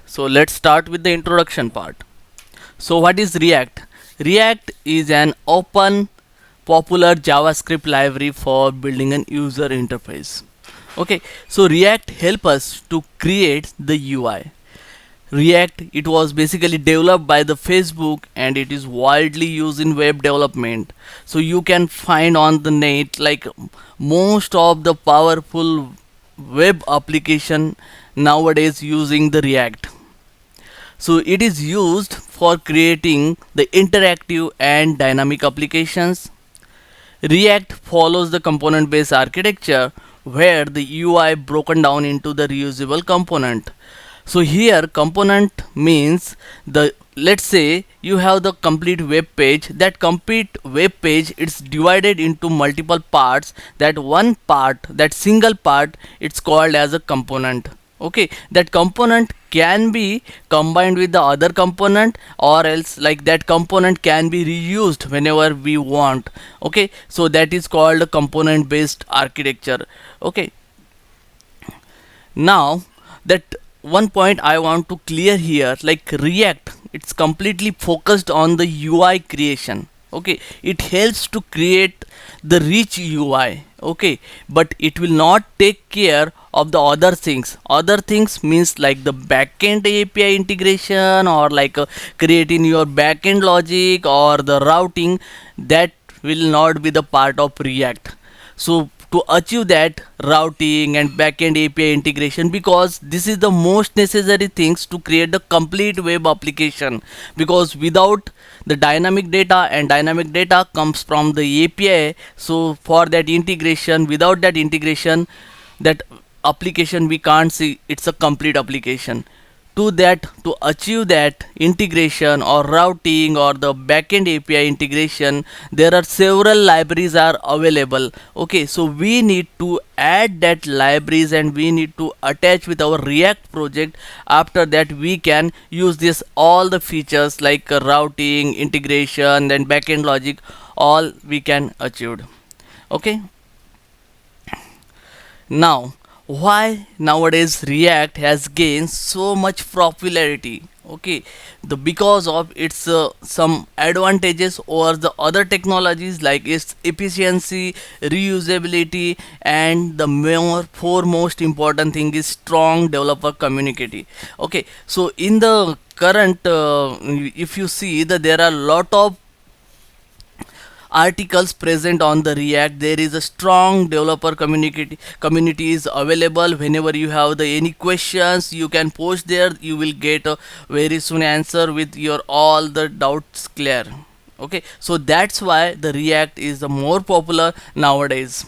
So let's start with the introduction part. So what is React? React is an open popular JavaScript library for building an user interface. Okay, so React help us to create the UI. React, it was basically developed by the Facebook and it is widely used in web development. So you can find on the net like most of the powerful web application nowadays using the React. So it is used for creating the interactive and dynamic applications. React follows the component based architecture where the UI broken down into the reusable component. So here component means the, let's say you have the complete web page. That complete web page, it's divided into multiple parts. That one part, that single part, it's called as a component. Okay, that component can be combined with the other component, or else like that component can be reused whenever we want. Okay, so that is called a component based architecture. Okay, now that one point I want to clear here, like React, it's completely focused on the UI creation. Okay, it helps to create the rich UI. Okay, but it will not take care of the other things. Other things means like the backend API integration, or like creating your backend logic or the routing. That will not be the part of React. So to achieve that routing and backend API integration, because this is the most necessary things to create the complete web application, because without the dynamic data, and dynamic data comes from the API, so for that integration, without that integration, that application we can't see it's a complete application. To that, to achieve that integration or routing or the backend API integration, there are several libraries are available. Okay, so we need to add that libraries and we need to attach with our React project. After that we can use this all the features like routing, integration, then backend logic, all we can achieve. Okay, now why nowadays React has gained so much popularity? Okay, the because of its some advantages over the other technologies, like its efficiency, reusability, and the more foremost important thing is strong developer community. Okay, so in the current if you see that there are a lot of articles present on the React, there is a strong developer community is available. Whenever you have the any questions, you can post there, you will get a very soon answer with your all the doubts clear. Okay, so that's why the React is the more popular nowadays.